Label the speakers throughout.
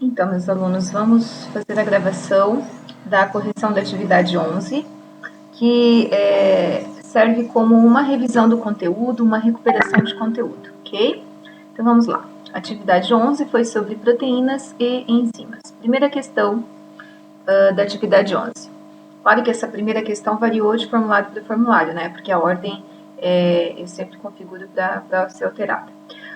Speaker 1: Então, meus alunos, vamos fazer a gravação da correção da atividade 11, que serve como uma revisão do conteúdo, uma recuperação de conteúdo, ok? Então, vamos lá. Atividade 11 foi sobre proteínas e enzimas. Primeira questão da atividade 11. Claro que essa primeira questão variou de formulário para formulário, né? Porque a ordem eu sempre configuro para ser alterada.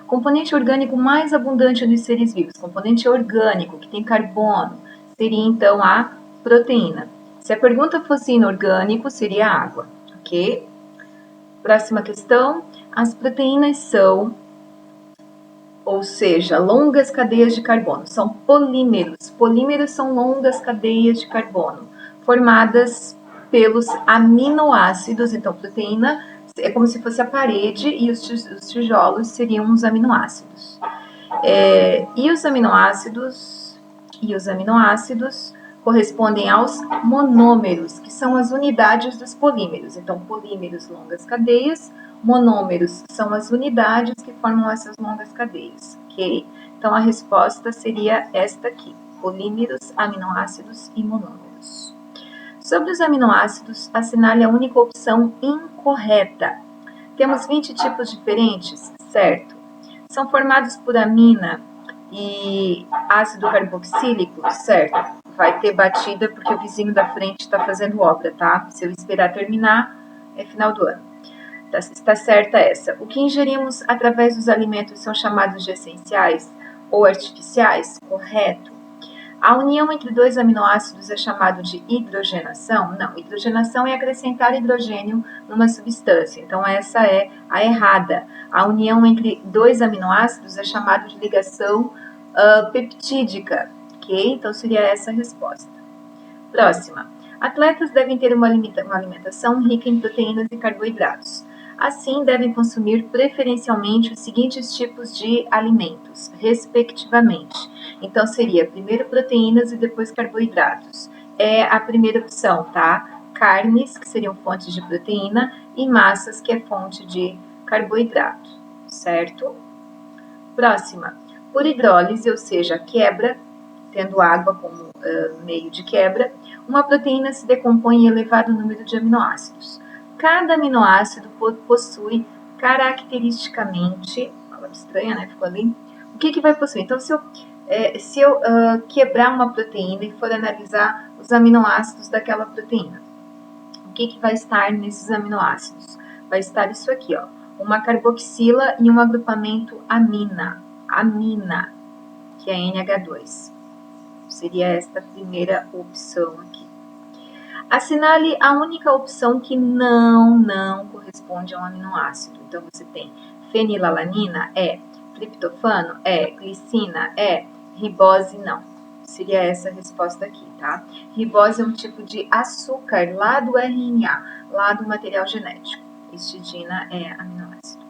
Speaker 1: Componente orgânico mais abundante nos seres vivos. Componente orgânico, que tem carbono, seria então a proteína. Se a pergunta fosse inorgânico, seria a água, ok? Próxima questão. As proteínas são, ou seja, longas cadeias de carbono. São polímeros. Polímeros são longas cadeias de carbono, formadas pelos aminoácidos. Então, proteína é como se fosse a parede e os tijolos seriam os aminoácidos. E os aminoácidos correspondem aos monômeros, que são as unidades dos polímeros. Então, polímeros, longas cadeias, monômeros são as unidades que formam essas longas cadeias, ok? Então, a resposta seria esta aqui: polímeros, aminoácidos e monômeros. Sobre os aminoácidos, assinale a única opção incorreta. Temos 20 tipos diferentes, certo? São formados por amina e ácido carboxílico, certo? Vai ter batida porque o vizinho da frente está fazendo obra, tá? Se eu esperar terminar, é final do ano. Está certa essa. O que ingerimos através dos alimentos são chamados de essenciais ou artificiais? Correto. A união entre dois aminoácidos é chamado de hidrogenação? Não, hidrogenação é acrescentar hidrogênio numa substância, então essa é a errada. A união entre dois aminoácidos é chamada de ligação peptídica, ok? Então seria essa a resposta. Próxima. Atletas devem ter uma alimentação rica em proteínas e carboidratos. Assim, devem consumir preferencialmente os seguintes tipos de alimentos, respectivamente. Então, seria primeiro proteínas e depois carboidratos. É a primeira opção, tá? Carnes, que seriam fontes de proteína, e massas, que é fonte de carboidrato, certo? Próxima. Por hidrólise, ou seja, quebra, tendo água como meio de quebra, uma proteína se decompõe em elevado número de aminoácidos. Cada aminoácido possui caracteristicamente, palavra estranha, né? Ficou ali. O que vai possuir? Então, se eu quebrar uma proteína e for analisar os aminoácidos daquela proteína, o que vai estar nesses aminoácidos? Vai estar isso aqui, ó, uma carboxila e um agrupamento amina, que é NH2. Seria esta primeira opção aqui. Assinale a única opção que não corresponde a um aminoácido. Então, você tem fenilalanina, triptofano, glicina, ribose, não. Seria essa a resposta aqui, tá? Ribose é um tipo de açúcar lá do RNA, lá do material genético. Histidina é aminoácido.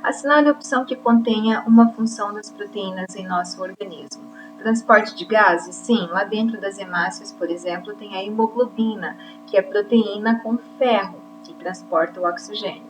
Speaker 1: Assinale a opção que contenha uma função das proteínas em nosso organismo. Transporte de gases? Sim, lá dentro das hemácias, por exemplo, tem a hemoglobina, que é proteína com ferro, que transporta o oxigênio.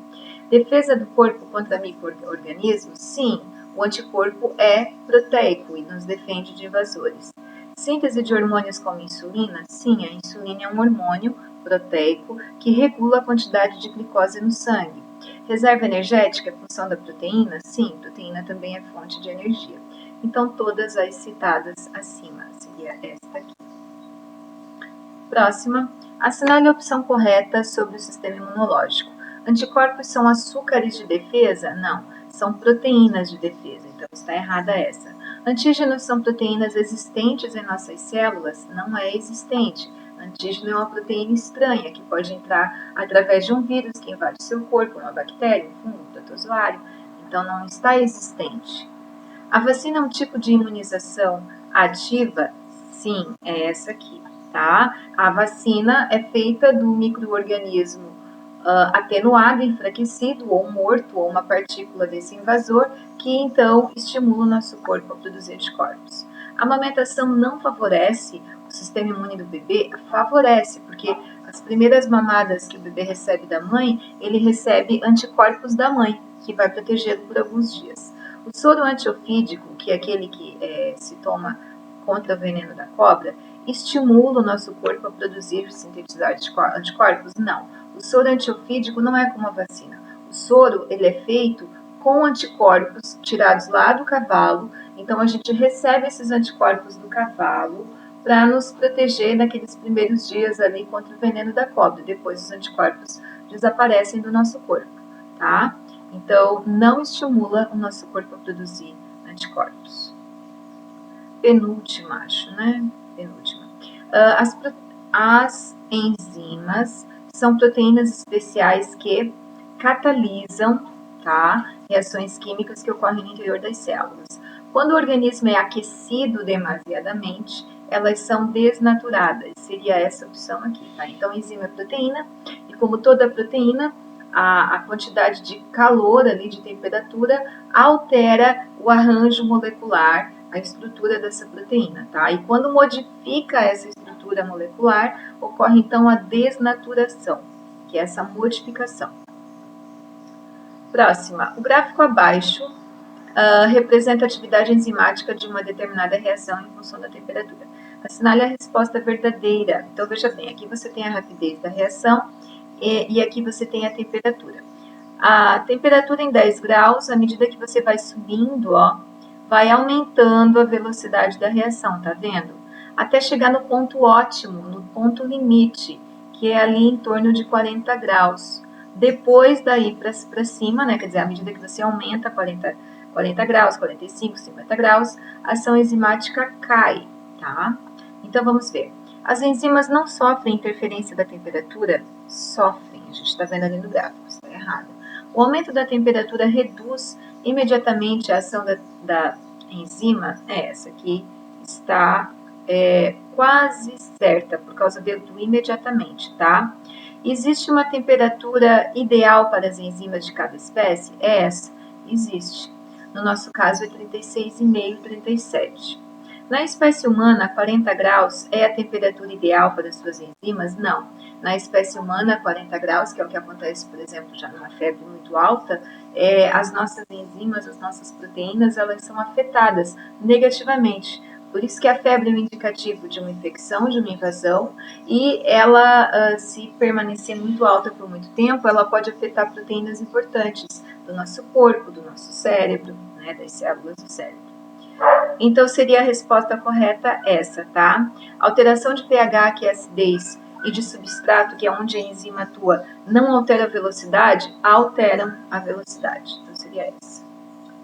Speaker 1: Defesa do corpo contra micro-organismos? Sim, o anticorpo é proteico e nos defende de invasores. Síntese de hormônios como insulina? Sim, a insulina é um hormônio proteico que regula a quantidade de glicose no sangue. Reserva energética é função da proteína? Sim, proteína também é fonte de energia. Então, todas as citadas acima, seria esta aqui. Próxima, assinale a opção correta sobre o sistema imunológico. Anticorpos são açúcares de defesa? Não, são proteínas de defesa, então está errada essa. Antígenos são proteínas existentes em nossas células? Não é existente. Antígeno é uma proteína estranha que pode entrar através de um vírus que invade seu corpo, uma bactéria, um fungo, um protozoário, então não está existente. A vacina é um tipo de imunização ativa? Sim, é essa aqui, tá? A vacina é feita do micro-organismo atenuado, enfraquecido ou morto, ou uma partícula desse invasor, que então estimula o nosso corpo a produzir anticorpos. A amamentação não favorece o sistema imune do bebê? Favorece, porque as primeiras mamadas que o bebê recebe da mãe, ele recebe anticorpos da mãe, que vai protegê-lo por alguns dias. O soro antiofídico, que é aquele que se toma contra o veneno da cobra estimula o nosso corpo a produzir sintetizar anticorpos? Não. O soro antiofídico não é como a vacina. O soro, ele é feito com anticorpos tirados lá do cavalo. Então, a gente recebe esses anticorpos do cavalo para nos proteger naqueles primeiros dias ali contra o veneno da cobra. Depois, os anticorpos desaparecem do nosso corpo, tá? Então, não estimula o nosso corpo a produzir anticorpos. Penúltima, acho, né? Penúltima. As enzimas são proteínas especiais que catalisam, tá, reações químicas que ocorrem no interior das células. Quando o organismo é aquecido demasiadamente, elas são desnaturadas. Seria essa opção aqui, tá? Então, enzima é proteína, e como toda proteína, a quantidade de calor ali, de temperatura, altera o arranjo molecular, a estrutura dessa proteína, tá? E quando modifica essa estrutura molecular, ocorre então a desnaturação, que é essa modificação. Próxima, o gráfico abaixo representa a atividade enzimática de uma determinada reação em função da temperatura. Assinale a resposta verdadeira. Então, veja bem, aqui você tem a rapidez da reação e aqui você tem a temperatura. A temperatura em 10 graus, à medida que você vai subindo, ó, vai aumentando a velocidade da reação, tá vendo? Até chegar no ponto ótimo, no ponto limite, que é ali em torno de 40 graus. Depois daí para cima, né, quer dizer, à medida que você aumenta 40 graus, 45, 50 graus, a ação enzimática cai, tá? Então, vamos ver. As enzimas não sofrem interferência da temperatura? Sofrem, a gente está vendo ali no gráfico, está errado. O aumento da temperatura reduz imediatamente a ação da enzima, essa aqui está quase certa, por causa do imediatamente, tá? Existe uma temperatura ideal para as enzimas de cada espécie? Essa existe. No nosso caso, é 36,5, 37. Na espécie humana, 40 graus é a temperatura ideal para as suas enzimas? Não. Na espécie humana, 40 graus, que é o que acontece, por exemplo, já numa febre muito alta, as nossas enzimas, as nossas proteínas, elas são afetadas negativamente. Por isso que a febre é um indicativo de uma infecção, de uma invasão, e ela, se permanecer muito alta por muito tempo, ela pode afetar proteínas importantes do nosso corpo, do nosso cérebro, né, das células do cérebro. Então, seria a resposta correta essa, tá? Alteração de pH, que é acidez, e de substrato, que é onde a enzima atua, não altera a velocidade? Alteram a velocidade. Então, seria essa.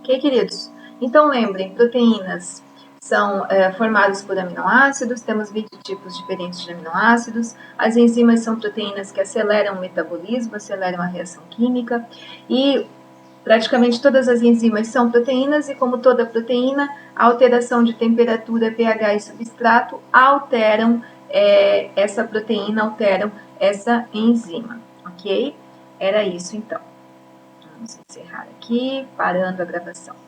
Speaker 1: Ok, queridos? Então, lembrem, proteínas são formadas por aminoácidos, temos 20 tipos diferentes de aminoácidos, as enzimas são proteínas que aceleram o metabolismo, aceleram a reação química, e praticamente todas as enzimas são proteínas, e como toda proteína, a alteração de temperatura, pH e substrato alteram essa proteína, alteram essa enzima, ok? Era isso então. Vamos encerrar aqui, parando a gravação.